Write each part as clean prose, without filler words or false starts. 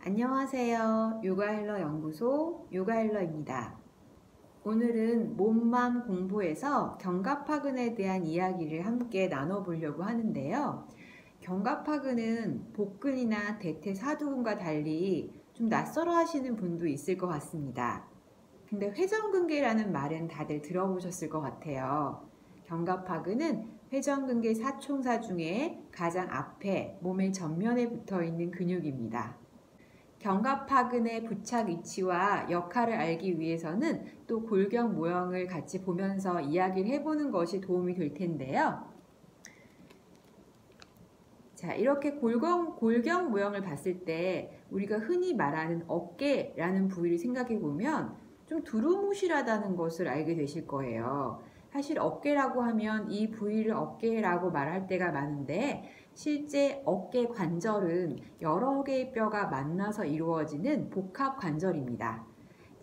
안녕하세요. 요가헬러 연구소 요가헬러입니다. 오늘은 몸맘 공부에서 견갑하근에 대한 이야기를 함께 나눠보려고 하는데요. 견갑하근은 복근이나 대퇴사두근과 달리 좀 낯설어 하시는 분도 있을 것 같습니다. 근데 회전근개라는 말은 다들 들어보셨을 것 같아요. 견갑하근은 회전근개 사총사 중에 가장 앞에 몸의 전면에 붙어 있는 근육입니다. 견갑하근의 부착 위치와 역할을 알기 위해서는 또 골경 모형을 같이 보면서 이야기를 해보는 것이 도움이 될 텐데요. 자, 이렇게 골경 모형을 봤을 때 우리가 흔히 말하는 어깨라는 부위를 생각해 보면 좀 두루뭉실하다는 것을 알게 되실 거예요. 사실 어깨라고 하면 이 부위를 어깨라고 말할 때가 많은데 실제 어깨 관절은 여러 개의 뼈가 만나서 이루어지는 복합 관절입니다.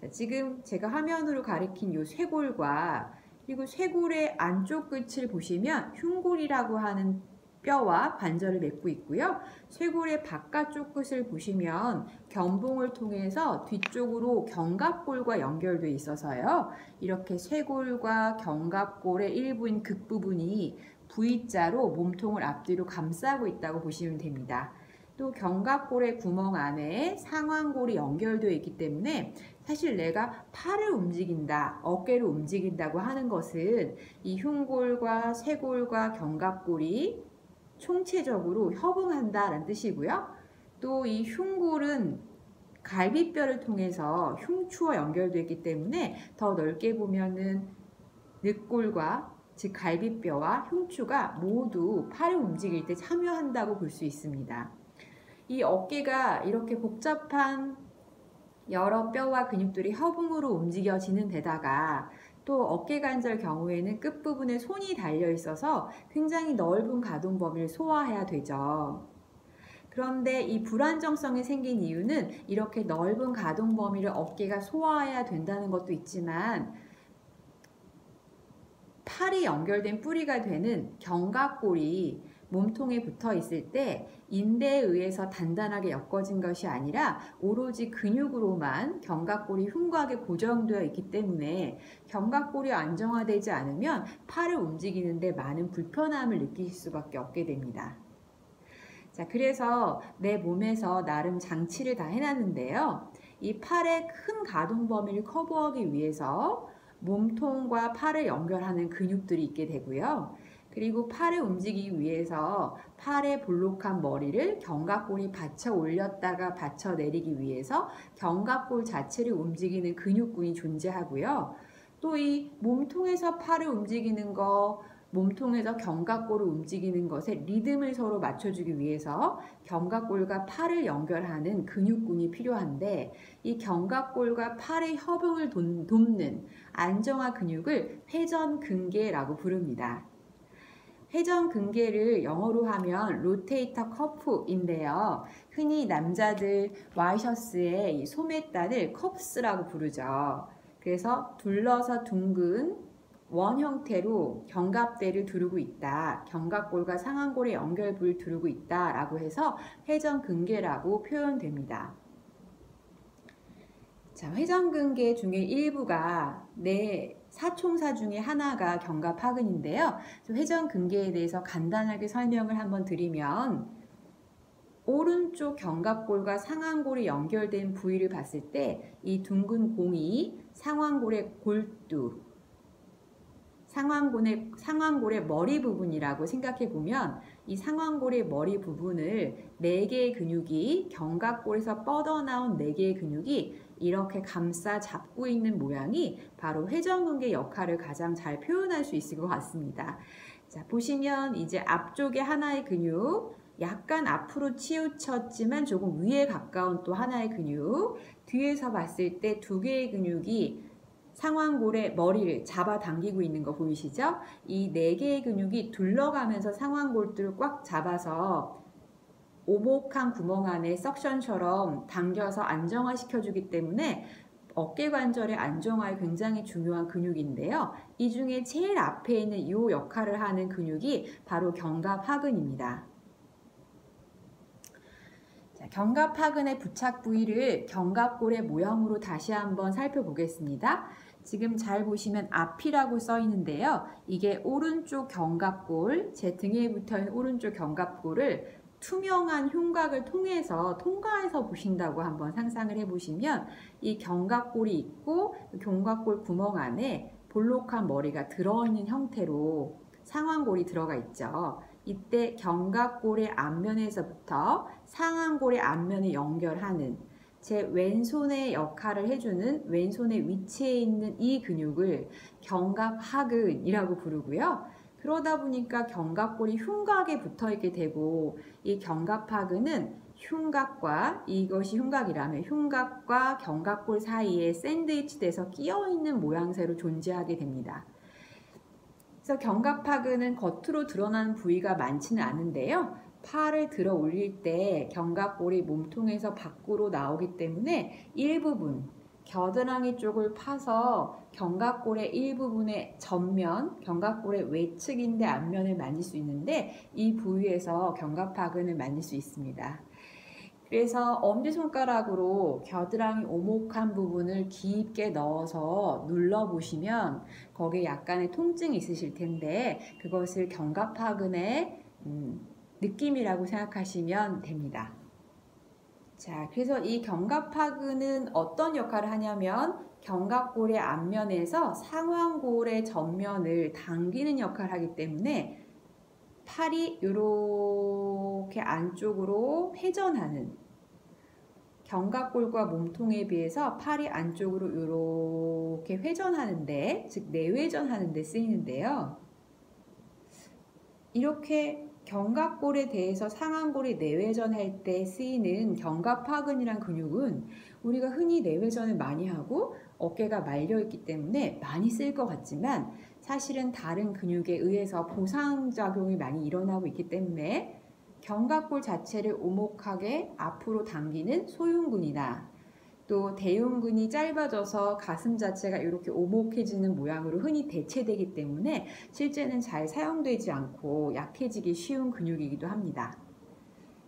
자, 지금 제가 화면으로 가리킨 이 쇄골과 그리고 쇄골의 안쪽 끝을 보시면 흉골이라고 하는 뼈와 관절을 맺고 있고요. 쇄골의 바깥쪽 끝을 보시면 견봉을 통해서 뒤쪽으로 견갑골과 연결되어 있어서요. 이렇게 쇄골과 견갑골의 일부인 극부분이 V자로 몸통을 앞뒤로 감싸고 있다고 보시면 됩니다. 또 견갑골의 구멍 안에 상완골이 연결되어 있기 때문에 사실 내가 팔을 움직인다, 어깨를 움직인다고 하는 것은 이 흉골과 쇄골과 견갑골이 총체적으로 협응한다라는 뜻이고요. 또 이 흉골은 갈비뼈를 통해서 흉추와 연결되어 있기 때문에 더 넓게 보면은 늑골과 즉 갈비뼈와 흉추가 모두 팔을 움직일 때 참여한다고 볼 수 있습니다. 이 어깨가 이렇게 복잡한 여러 뼈와 근육들이 협응으로 움직여지는 데다가 또 어깨관절 경우에는 끝부분에 손이 달려 있어서 굉장히 넓은 가동 범위를 소화해야 되죠. 그런데 이 불안정성이 생긴 이유는 이렇게 넓은 가동 범위를 어깨가 소화해야 된다는 것도 있지만 팔이 연결된 뿌리가 되는 견갑골이 몸통에 붙어 있을 때 인대에 의해서 단단하게 엮어진 것이 아니라 오로지 근육으로만 견갑골이 흉곽에 고정되어 있기 때문에 견갑골이 안정화되지 않으면 팔을 움직이는데 많은 불편함을 느끼실 수밖에 없게 됩니다. 자, 그래서 내 몸에서 나름 장치를 다 해놨는데요. 이 팔의 큰 가동 범위를 커버하기 위해서 몸통과 팔을 연결하는 근육들이 있게 되고요. 그리고 팔을 움직이기 위해서 팔의 볼록한 머리를 견갑골이 받쳐 올렸다가 받쳐 내리기 위해서 견갑골 자체를 움직이는 근육군이 존재하고요. 또 이 몸통에서 팔을 움직이는 거, 몸통에서 견갑골을 움직이는 것에 리듬을 서로 맞춰주기 위해서 견갑골과 팔을 연결하는 근육군이 필요한데 이 견갑골과 팔의 협응을 돕는 안정화 근육을 회전근개라고 부릅니다. 회전근개를 영어로 하면 로테이터 커프인데요. 흔히 남자들 와이셔츠의 이 소매단을 컵스라고 부르죠. 그래서 둘러서 둥근 원 형태로 견갑대를 두르고 있다. 견갑골과 상완골의 연결부를 두르고 있다 라고 해서 회전근개라고 표현됩니다. 자, 회전근개 중에 일부가 내 사총사 중에 하나가 견갑하근인데요. 회전근개에 대해서 간단하게 설명을 한번 드리면 오른쪽 견갑골과 상완골이 연결된 부위를 봤을 때 이 둥근 공이 상완골의 골두, 상완골의 머리 부분이라고 생각해 보면 이 상완골의 머리 부분을 4개의 근육이 견갑골에서 뻗어나온 4개의 근육이 이렇게 감싸 잡고 있는 모양이 바로 회전근개 역할을 가장 잘 표현할 수 있을 것 같습니다. 자, 보시면 이제 앞쪽에 하나의 근육, 약간 앞으로 치우쳤지만 조금 위에 가까운 또 하나의 근육, 뒤에서 봤을 때 2개의 근육이 상완골의 머리를 잡아당기고 있는 거 보이시죠? 이 4개의 근육이 둘러가면서 상완골들을 꽉 잡아서 오목한 구멍 안에 석션처럼 당겨서 안정화시켜주기 때문에 어깨관절의 안정화에 굉장히 중요한 근육인데요. 이 중에 제일 앞에 있는 이 역할을 하는 근육이 바로 견갑하근입니다. 자, 견갑하근의 부착 부위를 견갑골의 모형으로 다시 한번 살펴보겠습니다. 지금 잘 보시면 앞이라고 써 있는데요. 이게 오른쪽 견갑골, 제 등에 붙어 있는 오른쪽 견갑골을 투명한 흉곽을 통과해서 보신다고 한번 상상을 해보시면 이 견갑골이 있고 견갑골 구멍 안에 볼록한 머리가 들어있는 형태로 상완골이 들어가 있죠. 이때 견갑골의 앞면에서부터 상완골의 앞면을 연결하는 제 왼손의 역할을 해주는 왼손의 위치에 있는 이 근육을 견갑하근이라고 부르고요. 그러다 보니까 견갑골이 흉곽에 붙어 있게 되고 이 견갑하근은 흉곽과 이것이 흉곽이라면 흉곽과 견갑골 사이에 샌드위치 돼서 끼어 있는 모양새로 존재하게 됩니다. 그래서 견갑하근은 겉으로 드러나는 부위가 많지는 않은데요. 팔을 들어 올릴 때 견갑골이 몸통에서 밖으로 나오기 때문에 일부분, 겨드랑이 쪽을 파서 견갑골의 일부분의 전면, 견갑골의 외측인데 앞면을 만질 수 있는데 이 부위에서 견갑하근을 만질 수 있습니다. 그래서 엄지손가락으로 겨드랑이 오목한 부분을 깊게 넣어서 눌러보시면 거기에 약간의 통증이 있으실 텐데 그것을 견갑하근의 느낌이라고 생각하시면 됩니다. 자, 그래서 이 견갑하근은 어떤 역할을 하냐면 견갑골의 앞면에서 상완골의 전면을 당기는 역할을 하기 때문에 팔이 이렇게 안쪽으로 회전하는 견갑골과 몸통에 비해서 팔이 안쪽으로 이렇게 회전하는데, 즉 내회전하는 데 쓰이는데요. 이렇게 견갑골에 대해서 상완골이 내회전할 때 쓰이는 견갑하근이란 근육은 우리가 흔히 내회전을 많이 하고 어깨가 말려있기 때문에 많이 쓸 것 같지만 사실은 다른 근육에 의해서 보상작용이 많이 일어나고 있기 때문에 견갑골 자체를 오목하게 앞으로 당기는 소흉근이나 또 대흉근이 짧아져서 가슴 자체가 이렇게 오목해지는 모양으로 흔히 대체되기 때문에 실제는 잘 사용되지 않고 약해지기 쉬운 근육이기도 합니다.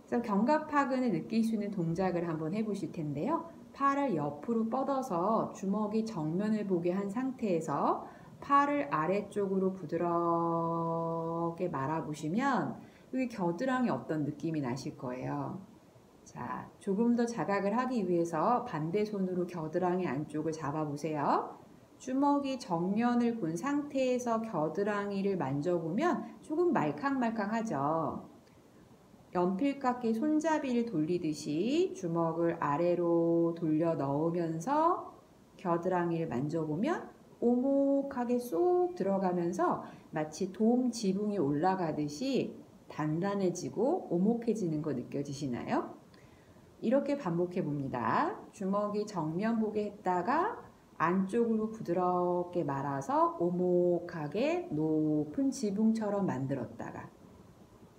그래서 견갑하근을 느낄 수 있는 동작을 한번 해보실 텐데요. 팔을 옆으로 뻗어서 주먹이 정면을 보게 한 상태에서 팔을 아래쪽으로 부드럽게 말아보시면 여기 겨드랑이 어떤 느낌이 나실 거예요. 자, 조금 더 자각을 하기 위해서 반대 손으로 겨드랑이 안쪽을 잡아보세요. 주먹이 정면을 본 상태에서 겨드랑이를 만져보면 조금 말캉말캉하죠. 연필깎이 손잡이를 돌리듯이 주먹을 아래로 돌려 넣으면서 겨드랑이를 만져보면 오목하게 쏙 들어가면서 마치 돔 지붕이 올라가듯이 단단해지고 오목해지는 거 느껴지시나요? 이렇게 반복해 봅니다. 주먹이 정면 보게 했다가 안쪽으로 부드럽게 말아서 오목하게 높은 지붕처럼 만들었다가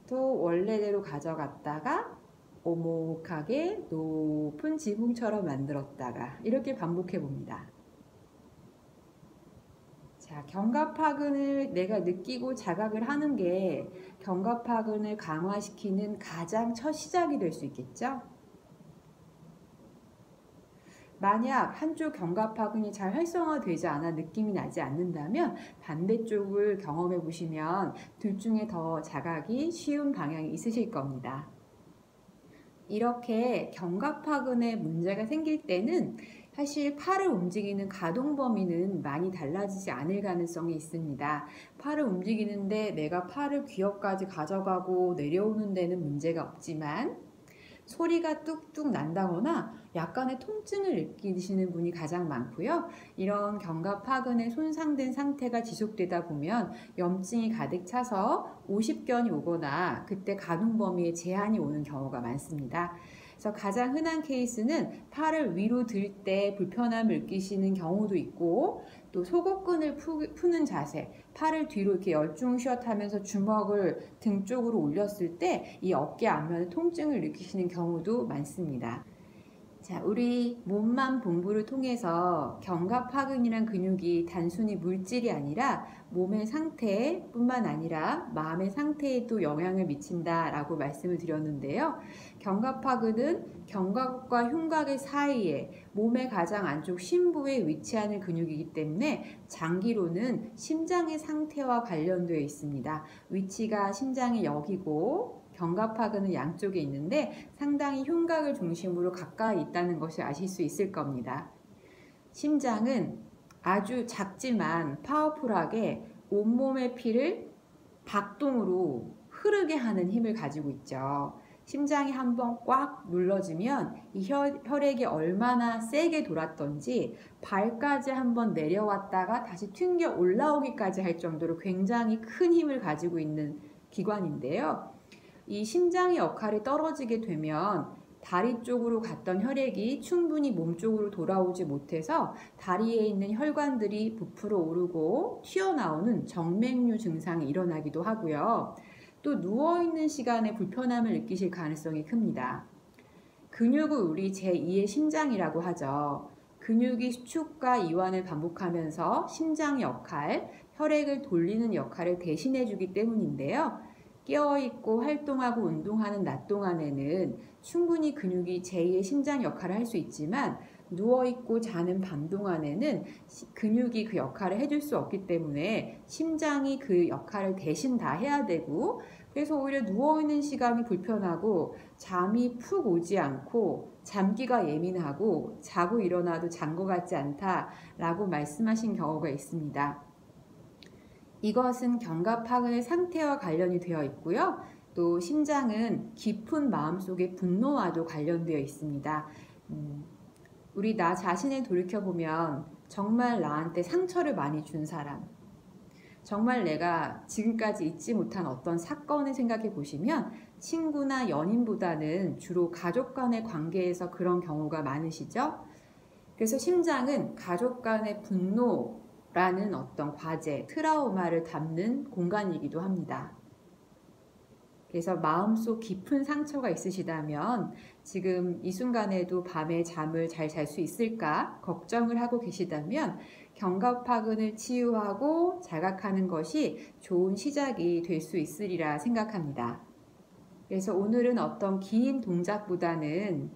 또 원래대로 가져갔다가 오목하게 높은 지붕처럼 만들었다가 이렇게 반복해 봅니다. 자, 견갑하근을 내가 느끼고 자각을 하는 게 견갑하근을 강화시키는 가장 첫 시작이 될 수 있겠죠? 만약 한쪽 견갑하근이 잘 활성화되지 않아 느낌이 나지 않는다면 반대쪽을 경험해 보시면 둘 중에 더 자각이 쉬운 방향이 있으실 겁니다. 이렇게 견갑하근에 문제가 생길 때는 사실 팔을 움직이는 가동 범위는 많이 달라지지 않을 가능성이 있습니다. 팔을 움직이는데 내가 팔을 귀역까지 가져가고 내려오는 데는 문제가 없지만 소리가 뚝뚝 난다거나 약간의 통증을 느끼시는 분이 가장 많고요. 이런 견갑하근에 손상된 상태가 지속되다 보면 염증이 가득 차서 오십견이 오거나 그때 가동 범위에 제한이 오는 경우가 많습니다. 그래서 가장 흔한 케이스는 팔을 위로 들 때 불편함을 느끼시는 경우도 있고 또 속옷근을 푸는 자세, 팔을 뒤로 이렇게 열중시엇 하면서 주먹을 등 쪽으로 올렸을 때 이 어깨 앞면에 통증을 느끼시는 경우도 많습니다. 자, 우리 몸만 본부를 통해서 견갑하근이란 근육이 단순히 물질이 아니라 몸의 상태뿐만 아니라 마음의 상태에도 영향을 미친다라고 말씀을 드렸는데요. 견갑하근은 견갑과 흉곽의 사이에 몸의 가장 안쪽 심부에 위치하는 근육이기 때문에 장기로는 심장의 상태와 관련되어 있습니다. 위치가 심장이 여기고 견갑하근은 양쪽에 있는데 상당히 흉곽을 중심으로 가까이 있다는 것을 아실 수 있을 겁니다. 심장은 아주 작지만 파워풀하게 온몸의 피를 박동으로 흐르게 하는 힘을 가지고 있죠. 심장이 한번 꽉 눌러지면 이 혈액이 얼마나 세게 돌았던지 발까지 한번 내려왔다가 다시 튕겨 올라오기까지 할 정도로 굉장히 큰 힘을 가지고 있는 기관인데요. 이 심장의 역할이 떨어지게 되면 다리 쪽으로 갔던 혈액이 충분히 몸 쪽으로 돌아오지 못해서 다리에 있는 혈관들이 부풀어 오르고 튀어나오는 정맥류 증상이 일어나기도 하고요. 또 누워있는 시간에 불편함을 느끼실 가능성이 큽니다. 근육을 우리 제2의 심장이라고 하죠. 근육이 수축과 이완을 반복하면서 심장 역할, 혈액을 돌리는 역할을 대신해 주기 때문인데요. 깨어있고 활동하고 운동하는 낮 동안에는 충분히 근육이 제2의 심장 역할을 할 수 있지만 누워있고 자는 밤 동안에는 근육이 그 역할을 해줄 수 없기 때문에 심장이 그 역할을 대신 다 해야 되고 그래서 오히려 누워있는 시간이 불편하고 잠이 푹 오지 않고 잠기가 예민하고 자고 일어나도 잔 것 같지 않다라고 말씀하신 경우가 있습니다. 이것은 견갑하근의 상태와 관련이 되어 있고요. 또 심장은 깊은 마음속의 분노와도 관련되어 있습니다. 우리 나 자신을 돌이켜보면 정말 나한테 상처를 많이 준 사람, 정말 내가 지금까지 잊지 못한 어떤 사건을 생각해 보시면 친구나 연인보다는 주로 가족 간의 관계에서 그런 경우가 많으시죠? 그래서 심장은 가족 간의 분노라는 어떤 과제, 트라우마를 담는 공간이기도 합니다. 그래서 마음속 깊은 상처가 있으시다면 지금 이 순간에도 밤에 잠을 잘 잘 수 있을까 걱정을 하고 계시다면 견갑하근을 치유하고 자각하는 것이 좋은 시작이 될 수 있으리라 생각합니다. 그래서 오늘은 어떤 긴 동작보다는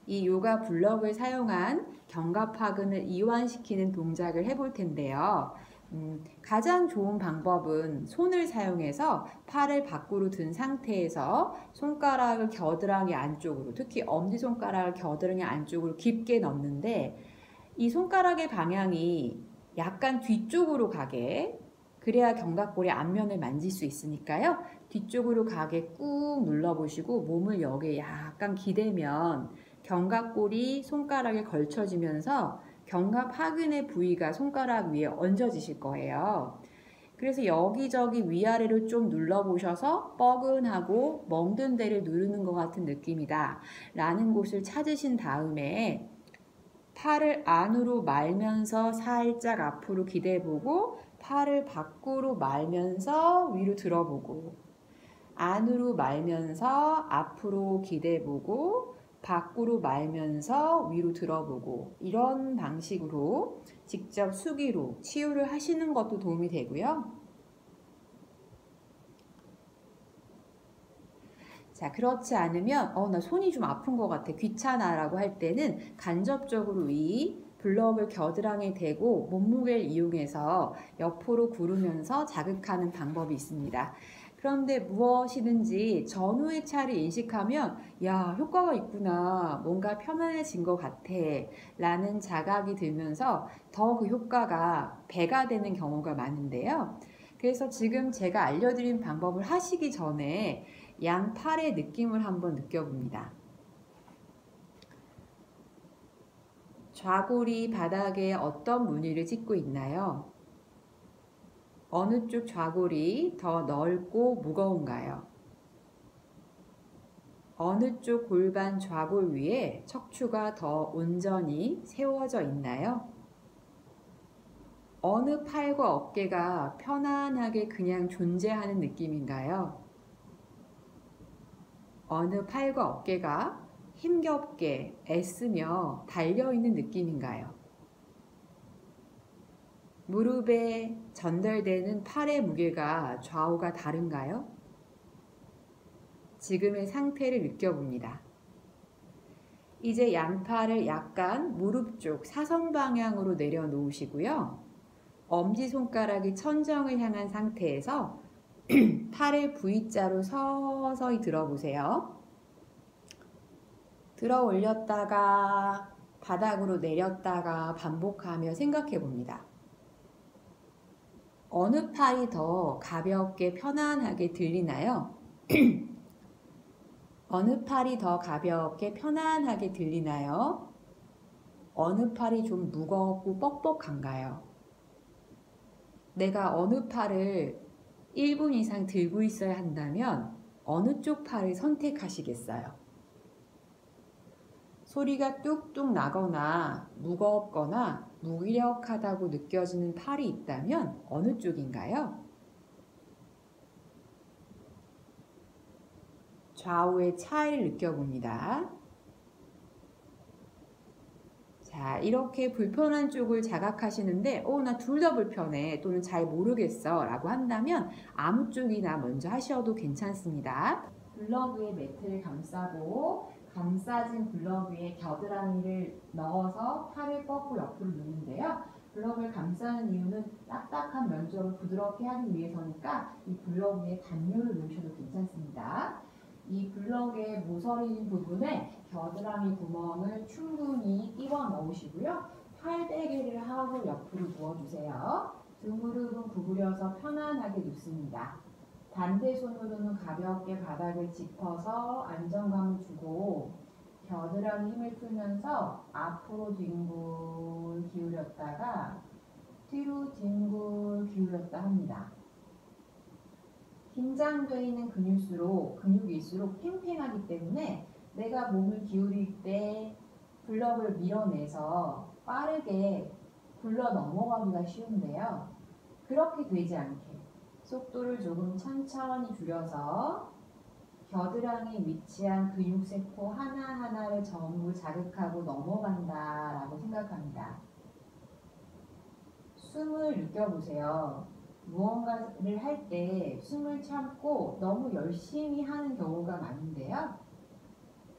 이 요가 블럭을 사용한 견갑하근을 이완시키는 동작을 해볼 텐데요. 가장 좋은 방법은 손을 사용해서 팔을 밖으로 든 상태에서 손가락을 겨드랑이 안쪽으로, 특히 엄지손가락을 겨드랑이 안쪽으로 깊게 넣는데 이 손가락의 방향이 약간 뒤쪽으로 가게, 그래야 견갑골의 앞면을 만질 수 있으니까요. 뒤쪽으로 가게 꾹 눌러보시고 몸을 여기에 약간 기대면 견갑골이 손가락에 걸쳐지면서 견갑하근의 부위가 손가락 위에 얹어지실 거예요. 그래서 여기저기 위아래로 좀 눌러보셔서 뻐근하고 멍든 데를 누르는 것 같은 느낌이다 라는 곳을 찾으신 다음에 팔을 안으로 말면서 살짝 앞으로 기대보고 팔을 밖으로 말면서 위로 들어보고 안으로 말면서 앞으로 기대보고 밖으로 말면서 위로 들어보고 이런 방식으로 직접 수기로 치유를 하시는 것도 도움이 되고요. 자, 그렇지 않으면 나 손이 좀 아픈 것 같아, 귀찮아 라고 할 때는 간접적으로 이 블럭을 겨드랑이에 대고 몸무게를 이용해서 옆으로 구르면서 자극하는 방법이 있습니다. 그런데 무엇이든지 전후의 차를 인식하면 야, 효과가 있구나, 뭔가 편안해진 것 같아 라는 자각이 들면서 더 그 효과가 배가 되는 경우가 많은데요. 그래서 지금 제가 알려드린 방법을 하시기 전에 양 팔의 느낌을 한번 느껴봅니다. 좌골이 바닥에 어떤 무늬를 짓고 있나요? 어느 쪽 좌골이 더 넓고 무거운가요? 어느 쪽 골반 좌골 위에 척추가 더 온전히 세워져 있나요? 어느 팔과 어깨가 편안하게 그냥 존재하는 느낌인가요? 어느 팔과 어깨가 힘겹게 애쓰며 달려있는 느낌인가요? 무릎에 전달되는 팔의 무게가 좌우가 다른가요? 지금의 상태를 느껴봅니다. 이제 양팔을 약간 무릎 쪽 사선 방향으로 내려놓으시고요. 엄지손가락이 천정을 향한 상태에서 팔을 V자로 서서히 들어보세요. 들어 올렸다가 바닥으로 내렸다가 반복하며 생각해 봅니다. 어느 팔이 더 가볍게 편안하게 들리나요? 어느 팔이 더 가볍게 편안하게 들리나요? 어느 팔이 좀 무겁고 뻑뻑한가요? 내가 어느 팔을 1분 이상 들고 있어야 한다면 어느 쪽 팔을 선택하시겠어요? 소리가 뚝뚝 나거나 무겁거나 무기력하다고 느껴지는 팔이 있다면 어느 쪽인가요? 좌우의 차이를 느껴봅니다. 자, 이렇게 불편한 쪽을 자각하시는데 나 둘 다 불편해 또는 잘 모르겠어 라고 한다면 아무 쪽이나 먼저 하셔도 괜찮습니다. 글러브에 매트를 감싸고 감싸진 글러브에 겨드랑이를 넣어서 팔을 뻗고 옆으로 누는데요. 글러브를 감싸는 이유는 딱딱한 면적을 부드럽게 하기 위해서니까 이 글러브에 담요를 넣으셔도 괜찮습니다. 이 블럭의 모서리 부분에 겨드랑이 구멍을 충분히 끼워 넣으시고요. 팔베개를 하고 옆으로 누워주세요. 두 무릎은 구부려서 편안하게 눕습니다. 반대 손으로는 가볍게 바닥을 짚어서 안정감을 주고 겨드랑이 힘을 풀면서 앞으로 뒹굴 기울였다가 뒤로 뒹굴 기울였다 합니다. 긴장되어 있는 근육일수록 팽팽하기 때문에 내가 몸을 기울일 때 블럭을 밀어내서 빠르게 굴러 넘어가기가 쉬운데요. 그렇게 되지 않게 속도를 조금 천천히 줄여서 겨드랑이에 위치한 근육세포 하나하나를 전부 자극하고 넘어간다라고 생각합니다. 숨을 느껴보세요. 무언가를 할 때 숨을 참고 너무 열심히 하는 경우가 많은데요.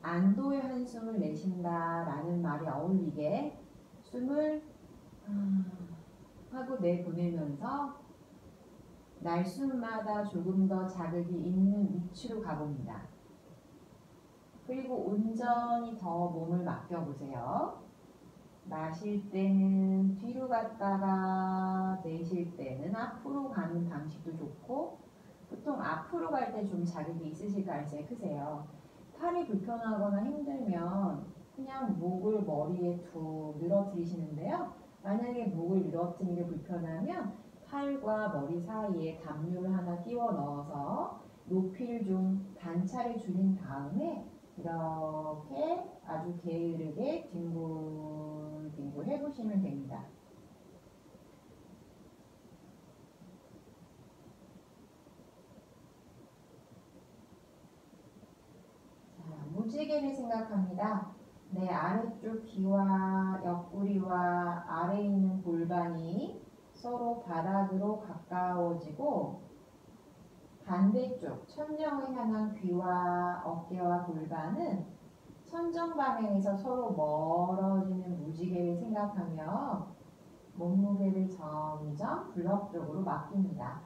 안도의 한숨을 내쉰다라는 말이 어울리게 숨을 하고 내보내면서 날숨마다 조금 더 자극이 있는 위치로 가봅니다. 그리고 온전히 더 몸을 맡겨보세요. 마실 때는 뒤로 갔다가 내쉴 때는 앞으로 가는 방식도 좋고 보통 앞으로 갈 때 좀 자극이 있으실 가능성이 크세요. 팔이 불편하거나 힘들면 그냥 목을 머리에 툭 늘어뜨리시는데요. 만약에 목을 늘어뜨리는 게 불편하면 팔과 머리 사이에 담요를 하나 끼워 넣어서 높이를 좀 단차를 줄인 다음에 이렇게 아주 게으르게 뒹굴뒹굴 해보시면 됩니다. 자, 무지개를 생각합니다. 내 아래쪽 귀와 옆구리와 아래에 있는 골반이 서로 바닥으로 가까워지고 반대쪽 천정을 향한 귀와 어깨와 골반은 천정 방향에서 서로 멀어지는 무지개를 생각하며 몸무게를 점점 블럭 쪽으로 맡깁니다.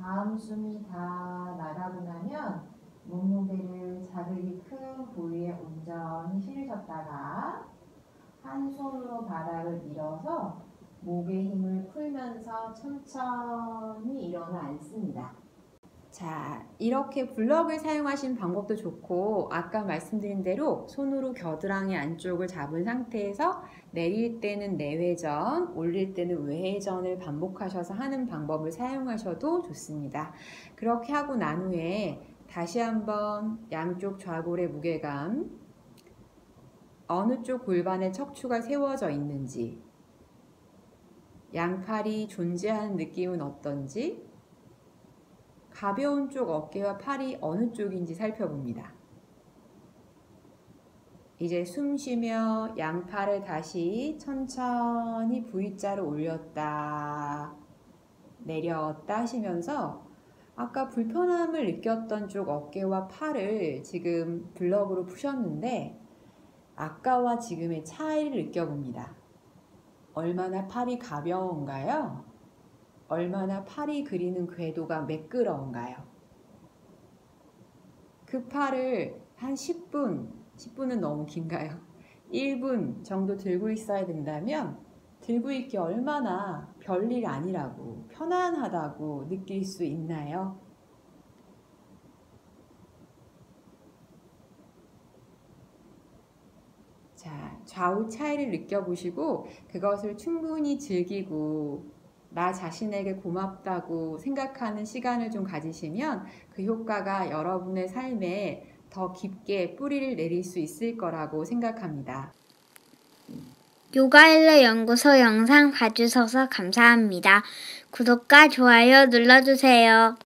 다음 숨이 다 나가고 나면 몸무게를 자극이 큰 부위에 온전히 실으셨다가 한 손으로 바닥을 밀어서 목의 힘을 풀면서 천천히 일어나 앉습니다. 자, 이렇게 블럭을 사용하신 방법도 좋고 아까 말씀드린 대로 손으로 겨드랑이 안쪽을 잡은 상태에서 내릴 때는 내회전, 올릴 때는 외회전을 반복하셔서 하는 방법을 사용하셔도 좋습니다. 그렇게 하고 난 후에 다시 한번 양쪽 좌골의 무게감, 어느 쪽 골반에 척추가 세워져 있는지, 양팔이 존재하는 느낌은 어떤지, 가벼운 쪽 어깨와 팔이 어느 쪽인지 살펴봅니다. 이제 숨 쉬며 양팔을 다시 천천히 V자로 올렸다 내렸다 하시면서 아까 불편함을 느꼈던 쪽 어깨와 팔을 지금 블럭으로 푸셨는데 아까와 지금의 차이를 느껴봅니다. 얼마나 팔이 가벼운가요? 얼마나 팔이 그리는 궤도가 매끄러운가요? 그 팔을 한 10분은 너무 긴가요? 1분 정도 들고 있어야 된다면 들고 있기 얼마나 별일 아니라고 편안하다고 느낄 수 있나요? 자, 좌우 차이를 느껴보시고 그것을 충분히 즐기고 나 자신에게 고맙다고 생각하는 시간을 좀 가지시면 그 효과가 여러분의 삶에 더 깊게 뿌리를 내릴 수 있을 거라고 생각합니다. 요가일러 연구소 영상 봐주셔서 감사합니다. 구독과 좋아요 눌러주세요.